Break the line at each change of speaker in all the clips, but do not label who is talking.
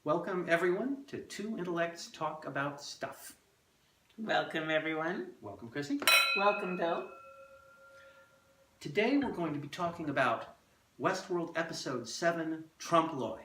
Welcome, everyone, to Two Intellects Talk About Stuff.
Welcome, everyone.
Welcome, Chrissy.
Welcome, Bill.
Today we're going to be talking about Westworld Episode 7, Tromp.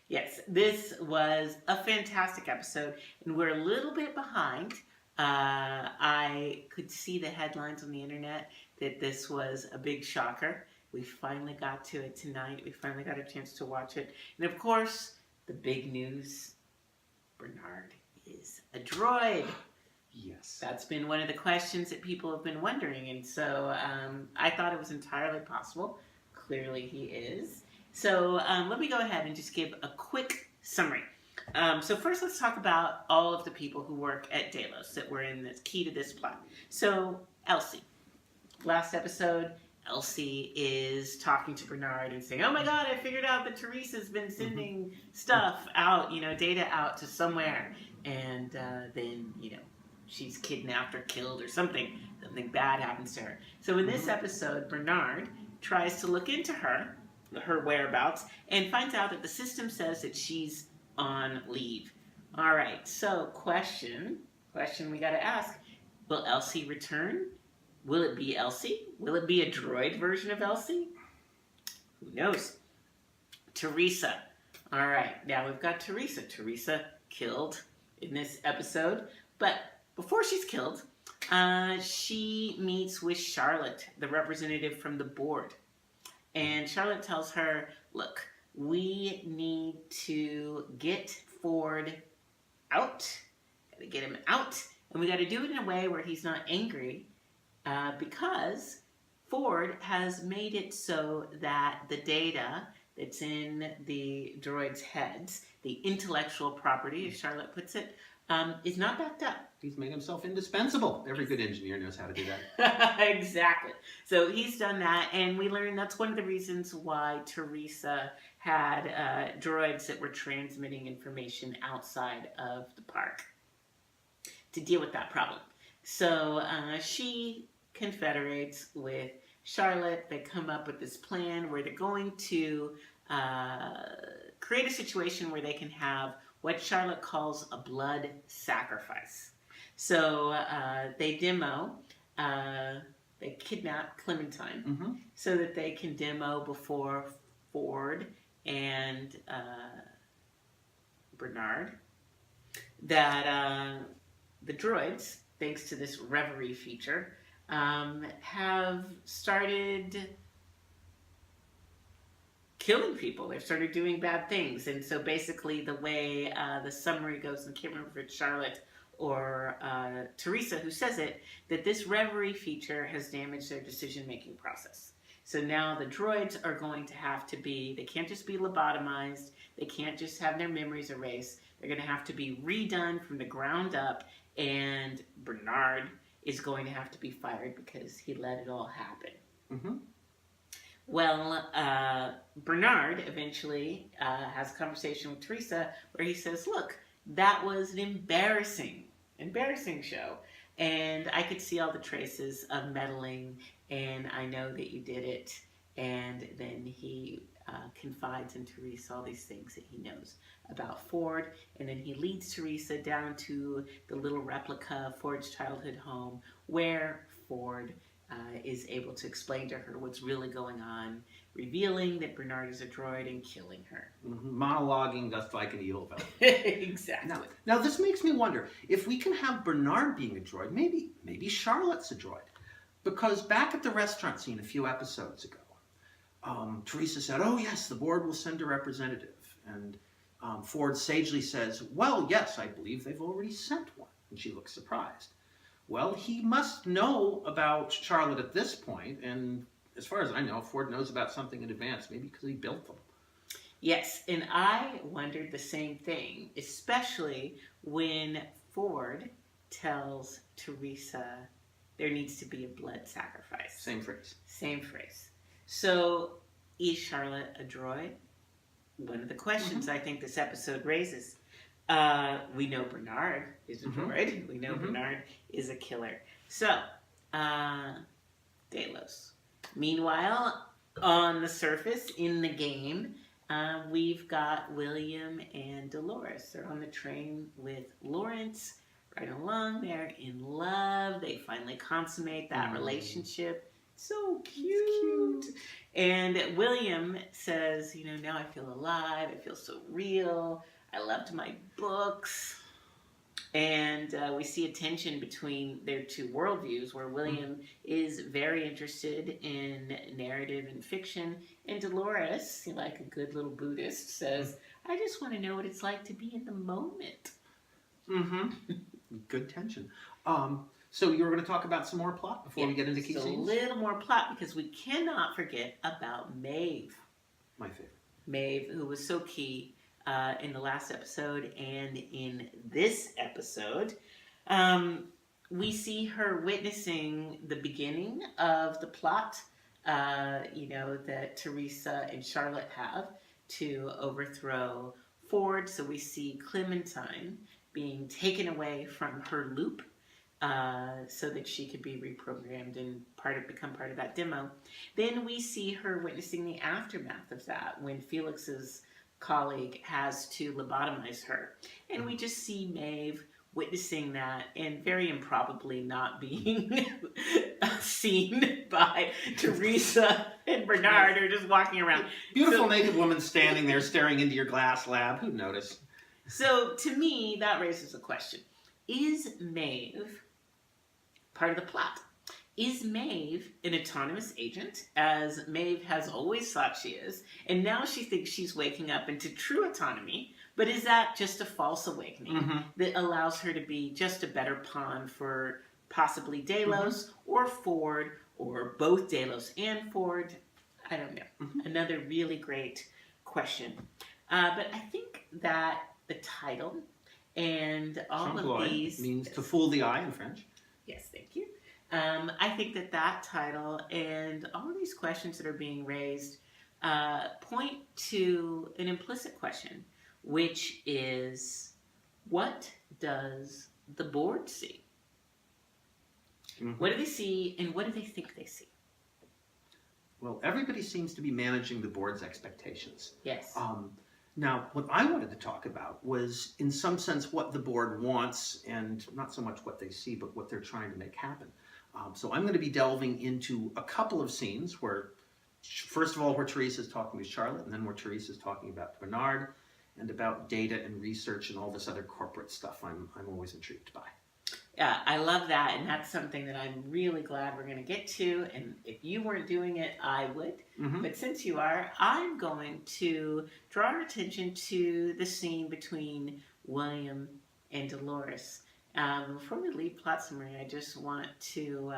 Yes, this was a fantastic episode, and we're a little bit behind. I could see the headlines on the internet that this was a big shocker. We finally got to it tonight. We finally got a chance to watch it. And of course, the big news, Bernard is a droid.
Yes.
That's been one of the questions that people have been wondering. And so I thought it was entirely possible. Clearly he is. So let me go ahead and just give a quick summary. So first let's talk about all of the people who work at Delos that were in the key to this plot. So Elsie. Last episode, Elsie is talking to Bernard and saying, oh my God, I figured out that Teresa's been sending stuff out, data out to somewhere. And then, she's kidnapped or killed or something bad happens to her. So in this episode, Bernard tries to look into her whereabouts, and finds out that the system says that she's on leave. All right, so question we got to ask, will Elsie return? Will it be Elsie? Will it be a droid version of Elsie? Who knows? Teresa. All right, now we've got Teresa. Teresa killed in this episode, but before she's killed, she meets with Charlotte, the representative from the board. And Charlotte tells her, look, we need to get Ford out. Gotta get him out. And we gotta do it in a way where he's not angry, because Ford has made it so that the data that's in the droids' heads, the intellectual property, as Charlotte puts it, is not backed up.
He's made himself indispensable. Every good engineer knows how to do that.
Exactly. So he's done that, and we learned that's one of the reasons why Teresa had droids that were transmitting information outside of the park to deal with that problem. So she confederates with Charlotte. They come up with this plan where they're going to create a situation where they can have what Charlotte calls a blood sacrifice. So they kidnap Clementine so that they can demo before Ford and Bernard that the droids, thanks to this reverie feature, have started killing people. They've started doing bad things. And so basically the way the summary goes, and I can't remember if it's Charlotte or Teresa who says it, that this reverie feature has damaged their decision-making process. So now the droids are going to have to be, they can't just be lobotomized, they can't just have their memories erased, they're going to have to be redone from the ground up, and Bernard is going to have to be fired because he let it all happen. Well, Bernard eventually has a conversation with Teresa where he says, look, that was an embarrassing show. And I could see all the traces of meddling, and I know that you did it. And then he confides in Teresa all these things that he knows about Ford. And then he leads Teresa down to the little replica of Ford's childhood home where Ford is able to explain to her what's really going on, revealing that Bernard is a droid and killing her.
Monologuing just like an evil villain.
Exactly.
Now this makes me wonder, if we can have Bernard being a droid, maybe Charlotte's a droid. Because back at the restaurant scene a few episodes ago, Teresa said, oh yes, the board will send a representative. And Ford sagely says, well, yes, I believe they've already sent one. And she looks surprised. Well, he must know about Charlotte at this point, and as far as I know, Ford knows about something in advance, maybe because he built them.
Yes, and I wondered the same thing, especially when Ford tells Teresa there needs to be a blood sacrifice.
Same phrase.
Same phrase. So, is Charlotte a droid? One of the questions I think this episode raises. We know Bernard is a droid. We know Bernard is a killer. So, Delos. Meanwhile, on the surface, in the game, We've got William and Dolores. They're on the train with Lawrence, right along. They're in love. They finally consummate that relationship. So cute. And William says, now I feel alive. I feel so real. I loved my books. And we see a tension between their two worldviews where William is very interested in narrative and fiction, and Dolores, like a good little Buddhist, says, I just want to know what it's like to be in the moment.
Good tension. So you were going to talk about some more plot before we get into key scenes?
A little more plot, because we cannot forget about Maeve.
My favorite.
Maeve, who was so key in the last episode and in this episode. We see her witnessing the beginning of the plot, that Teresa and Charlotte have to overthrow Ford. So we see Clementine being taken away from her loop so that she could be reprogrammed and become part of that demo. Then we see her witnessing the aftermath of that when Felix's colleague has to lobotomize her. And we just see Maeve witnessing that and very improbably not being seen by Teresa and Bernard, who are just walking around.
Beautiful naked woman standing there staring into your glass lab. Who'd notice?
So to me, that raises a question. Is Maeve part of the plot? Is Maeve an autonomous agent, as Maeve has always thought she is, and now she thinks she's waking up into true autonomy, but is that just a false awakening that allows her to be just a better pawn for possibly Delos or Ford, or both Delos and Ford? I don't know. Another really great question. But I think that the title and all of these...
means to fool the eye in French.
Yes, thank you. I think that title and all of these questions that are being raised point to an implicit question, which is, what does the board see? What do they see, and what do they think they see?
Well, everybody seems to be managing the board's expectations.
Yes.
Now, what I wanted to talk about was, in some sense, what the board wants, and not so much what they see, but what they're trying to make happen. So I'm going to be delving into a couple of scenes where, first of all, where Teresa's talking to Charlotte, and then where Teresa's talking about Bernard, and about data and research and all this other corporate stuff I'm always intrigued by.
Yeah, I love that, and that's something that I'm really glad we're going to get to, and if you weren't doing it, I would. But since you are, I'm going to draw our attention to the scene between William and Dolores. Before we leave plot summary, I just want to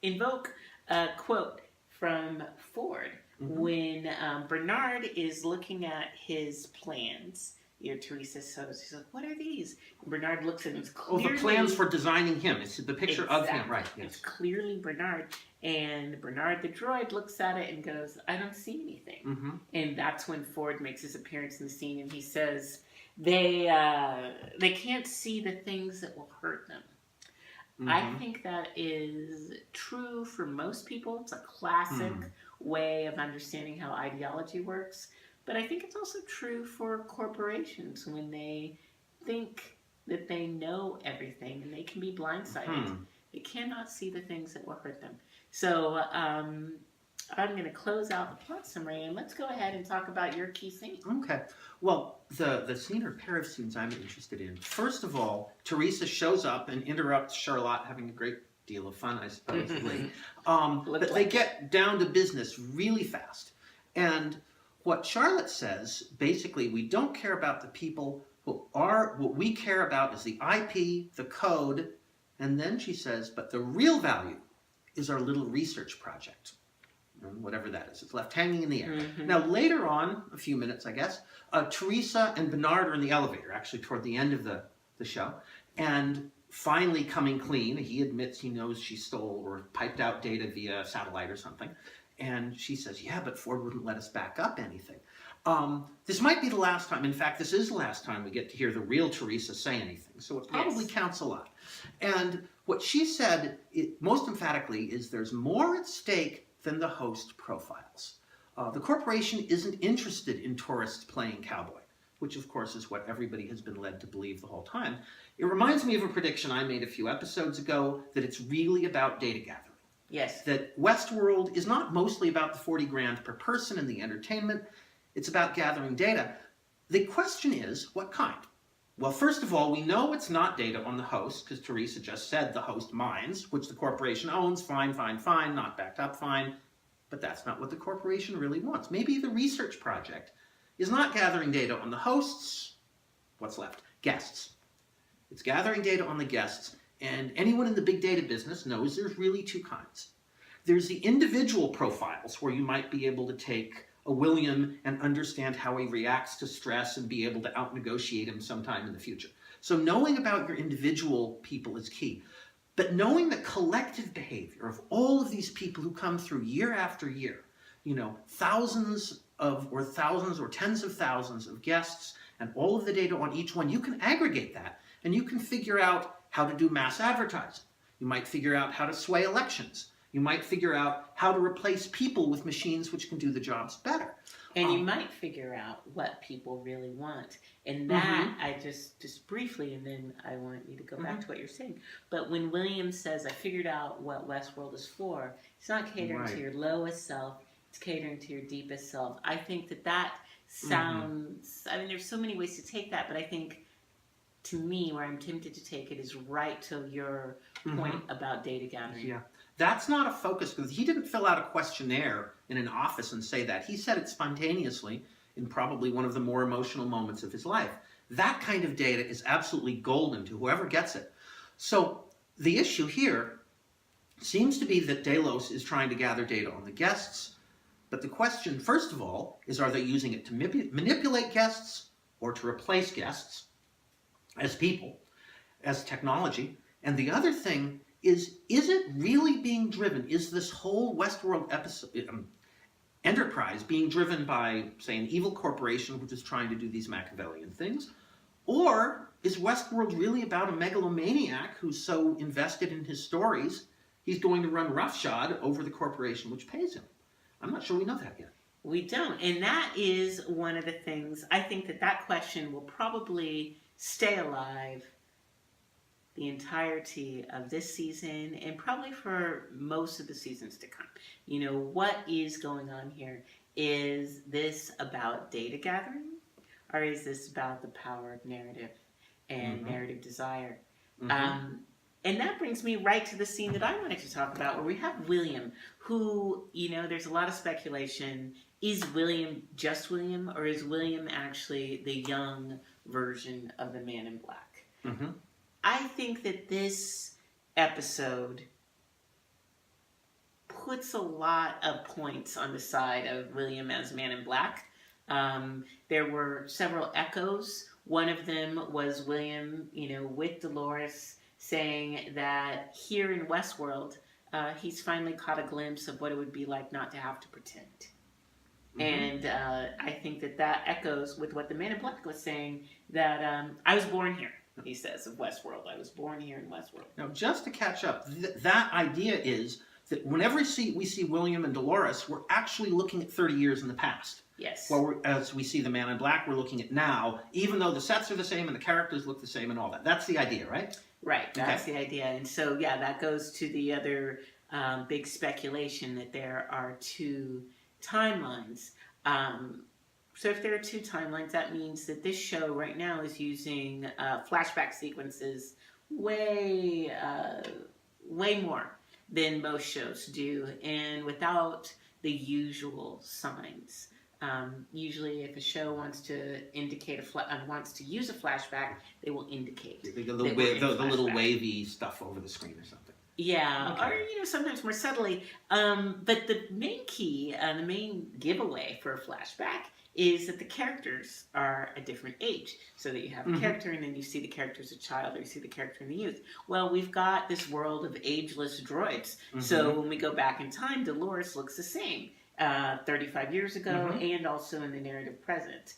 invoke a quote from Ford when Bernard is looking at his plans. Teresa says, she's like, what are these? And Bernard looks at him. It's clearly,
the plans for designing him. It's the picture of him, right? Yes.
It's clearly Bernard. And Bernard the droid looks at it and goes, I don't see anything. And that's when Ford makes his appearance in the scene, and he says, they can't see the things that will hurt them. I think that is true for most people. It's a classic way of understanding how ideology works. But I think it's also true for corporations when they think that they know everything and they can be blindsided. They cannot see the things that will hurt them. So I'm going to close out the plot summary, and let's go ahead and talk about your key scene.
Okay. Well, the scene or pair of scenes I'm interested in. First of all, Teresa shows up and interrupts Charlotte having a great deal of fun, I suppose. But they get down to business really fast. And what Charlotte says, basically, we don't care about the people who are, what we care about is the IP, the code, and then she says, but the real value is our little research project. Whatever that is. It's left hanging in the air. Now, later on, a few minutes, I guess, Teresa and Bernard are in the elevator, actually toward the end of the show, and finally coming clean. He admits he knows she stole or piped out data via satellite or something. And she says, yeah, but Ford wouldn't let us back up anything. This might be the last time. In fact, this is the last time we get to hear the real Teresa say anything. So it probably counts a lot. And what she said, most emphatically, is there's more at stake than the host profiles. The corporation isn't interested in tourists playing cowboy, which of course is what everybody has been led to believe the whole time. It reminds me of a prediction I made a few episodes ago, that it's really about data gathering.
Yes.
That Westworld is not mostly about the 40 grand per person and the entertainment. It's about gathering data. The question is, what kind? Well, first of all, we know it's not data on the host, because Teresa just said the host mines, which the corporation owns. Fine, fine, fine. Not backed up, fine. But that's not what the corporation really wants. Maybe the research project is not gathering data on the hosts. What's left? Guests. It's gathering data on the guests. And anyone in the big data business knows there's really two kinds. There's the individual profiles, where you might be able to take a William and understand how he reacts to stress and be able to out-negotiate him sometime in the future. So knowing about your individual people is key. But knowing the collective behavior of all of these people who come through year after year, thousands or tens of thousands of guests, and all of the data on each one, you can aggregate that, and you can figure out how to do mass advertising. You might figure out how to sway elections. You might figure out how to replace people with machines which can do the jobs better.
And you might figure out what people really want. And that, I just briefly, and then I want you to go back to what you're saying. But when William says, I figured out what Westworld is for, it's not catering to your lowest self, it's catering to your deepest self. I think that sounds, I mean, there's so many ways to take that, but I think, to me, where I'm tempted to take it is right to your point about data gathering.
Yeah. That's not a focus, because he didn't fill out a questionnaire in an office and say that. He said it spontaneously in probably one of the more emotional moments of his life. That kind of data is absolutely golden to whoever gets it. So the issue here seems to be that Delos is trying to gather data on the guests. But the question, first of all, is, are they using it to manipulate guests or to replace guests as people, as technology? And the other thing is it really being driven? Is this whole Westworld enterprise being driven by, say, an evil corporation which is trying to do these Machiavellian things? Or is Westworld really about a megalomaniac who's so invested in his stories, he's going to run roughshod over the corporation which pays him? I'm not sure we know that yet.
We don't. And that is one of the things, I think that question will probably stay alive the entirety of this season and probably for most of the seasons to come. What is going on here? Is this about data gathering, or is this about the power of narrative and narrative desire? And that brings me right to the scene that I wanted to talk about, where we have William, who, there's a lot of speculation. Is William just William, or is William actually the young version of the Man in Black? I think that this episode puts a lot of points on the side of William as Man in Black. There were several echoes. One of them was William, with Dolores, saying that here in Westworld, he's finally caught a glimpse of what it would be like not to have to pretend. And I think that echoes with what the Man in Black was saying, that I was born here, he says, of Westworld. I was born here in Westworld.
Now, just to catch up, that idea is that whenever we see William and Dolores, we're actually looking at 30 years in the past.
Yes.
Well, as we see the Man in Black, we're looking at now, even though the sets are the same and the characters look the same and all that. That's the idea, right?
Right, that's the idea. And so, yeah, that goes to the other big speculation that there are two timelines. So if there are two timelines, that means that this show right now is using flashback sequences way more than most shows do, and without the usual signs. Usually, if a show wants to indicate wants to use a flashback, they will indicate
the little wavy stuff over the screen or something.
Yeah, okay. Or sometimes more subtly. But the main key, the main giveaway for a flashback is that the characters are a different age. So that you have a character and then you see the character as a child, or you see the character in the youth. Well, we've got this world of ageless droids. So when we go back in time, Dolores looks the same 35 years ago and also in the narrative present.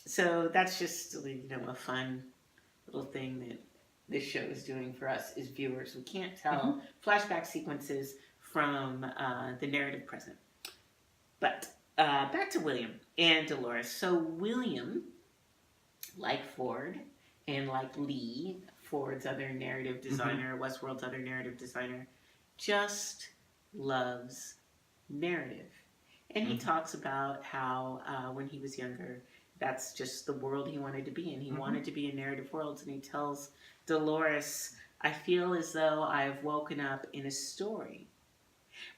So that's just a fun little thing that this show is doing for us as viewers. We can't tell flashback sequences from the narrative present. But back to William and Dolores. So William, like Ford and like Lee, Ford's other narrative designer, Westworld's other narrative designer, just loves narrative. And he talks about how when he was younger, that's just the world he wanted to be in. He wanted to be in narrative worlds. And he tells Dolores, I feel as though I've woken up in a story.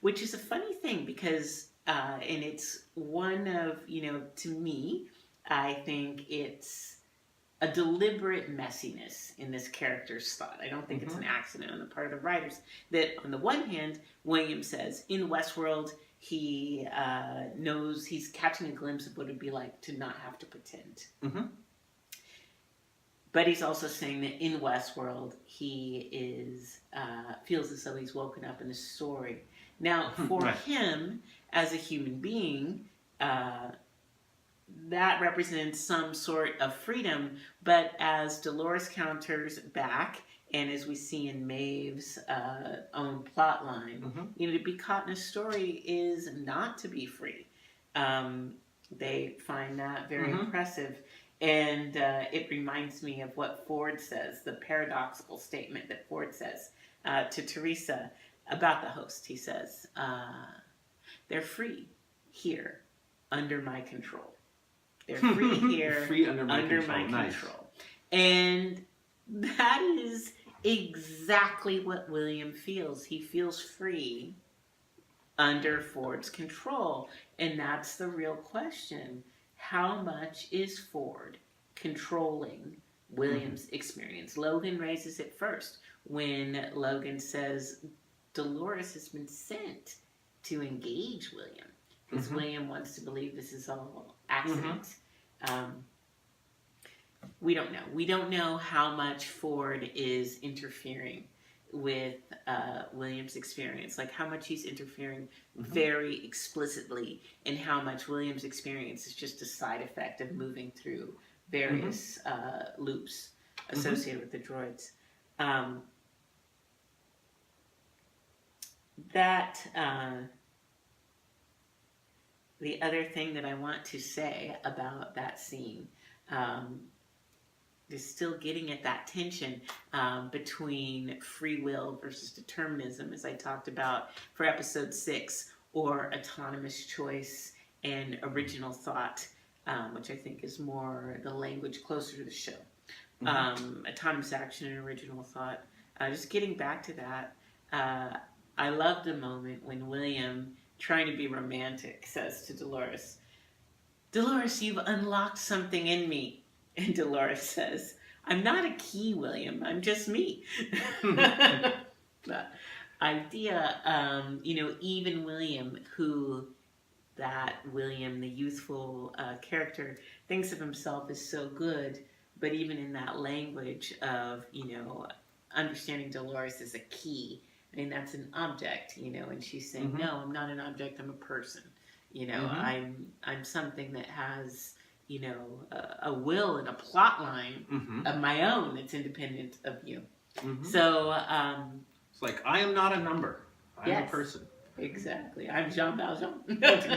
Which is a funny thing because, and it's one of, to me, I think it's a deliberate messiness in this character's thought. I don't think it's an accident on the part of the writers. That on the one hand, William says, in Westworld, he knows he's catching a glimpse of what it would be like to not have to pretend. But he's also saying that in Westworld, he is feels as though he's woken up in a story. Now, for him, as a human being, that represents some sort of freedom, but as Dolores counters back, and as we see in Maeve's own plot line, to be caught in a story is not to be free. They find that very impressive. And it reminds me of what Ford says, the paradoxical statement that Ford says to Teresa about the host. He says, they're free here under my control. They're free here
free under my
control.
Nice.
And that is exactly what William feels. He feels free under Ford's control. And that's the real question. How much is Ford controlling William's experience? Logan raises it first when Logan says Dolores has been sent to engage William. Because William wants to believe this is all accident. We don't know. We don't know how much Ford is interfering with William's experience. Like how much he's interfering very explicitly and how much William's experience is just a side effect of moving through various loops associated with the droids. The other thing that I want to say about that scene is still getting at that tension between free will versus determinism, as I talked about for episode 6, or autonomous choice and original thought, which I think is more the language closer to the show. Autonomous action and original thought. Just getting back to that, I love the moment when William, trying to be romantic, says to Dolores, Dolores, you've unlocked something in me. And Dolores says, I'm not a key, William. I'm just me. The idea, even William, William, the youthful character, thinks of himself as so good, but even in that language of, understanding Dolores as a key, I mean, that's an object, and she's saying, no, I'm not an object, I'm a person. I'm something that has, a will and a plot line of my own that's independent of you. So,
it's like, I am not a number. I'm a person.
Exactly. I'm Jean Valjean.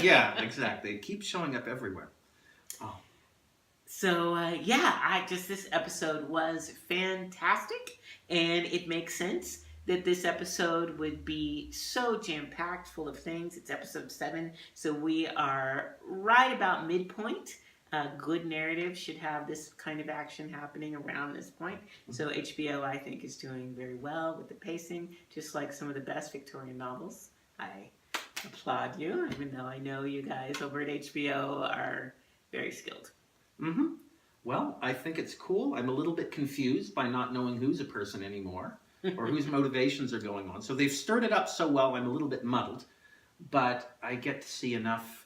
Yeah, exactly. It keeps showing up everywhere. Oh.
So, this episode was fantastic, and it makes sense that this episode would be so jam-packed full of things. It's episode 7, so we are right about midpoint. Good narrative should have this kind of action happening around this point. So HBO, I think, is doing very well with the pacing, just like some of the best Victorian novels. I applaud you, even though I know you guys over at HBO are very skilled.
Well, I think it's cool. I'm a little bit confused by not knowing who's a person anymore. Or whose motivations are going on. So they've stirred it up so well, I'm a little bit muddled. But I get to see enough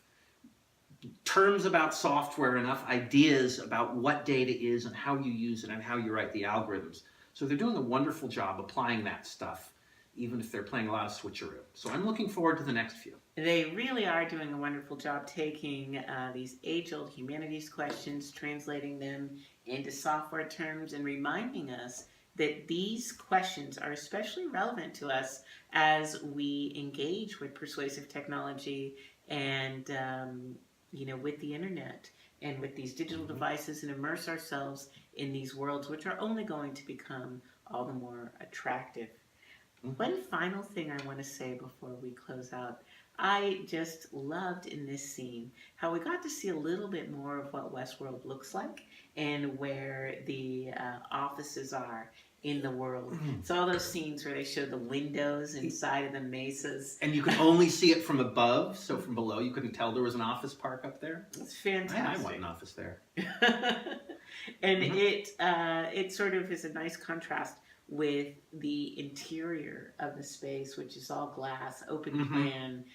terms about software, enough ideas about what data is and how you use it and how you write the algorithms. So they're doing a wonderful job applying that stuff, even if they're playing a lot of switcheroo. So I'm looking forward to the next few.
They really are doing a wonderful job taking these age-old humanities questions, translating them into software terms, and reminding us that these questions are especially relevant to us as we engage with persuasive technology and with the internet and with these digital devices, and immerse ourselves in these worlds, which are only going to become all the more attractive. One final thing I want to say before we close out. I just loved in this scene how we got to see a little bit more of what Westworld looks like and where the offices are in the world. So all those scenes where they show the windows inside of the mesas.
And you could only see it from above, so from below you couldn't tell there was an office park up there.
It's fantastic.
I want an office there.
And it sort of is a nice contrast with the interior of the space, which is all glass, open plan,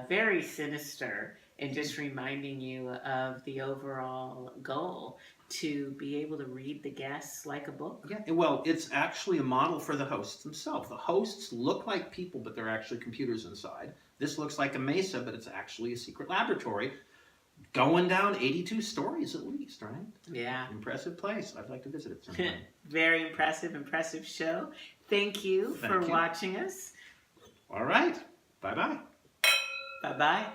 very sinister, and just reminding you of the overall goal to be able to read the guests like a book.
Yeah, well, it's actually a model for the hosts themselves. The hosts look like people, but they're actually computers inside. This looks like a mesa, but it's actually a secret laboratory. Going down 82 stories at least, right?
Yeah.
Impressive place. I'd like to visit it sometime.
Very impressive show. Thank you for watching us.
All right. Bye-bye.
Bye-bye.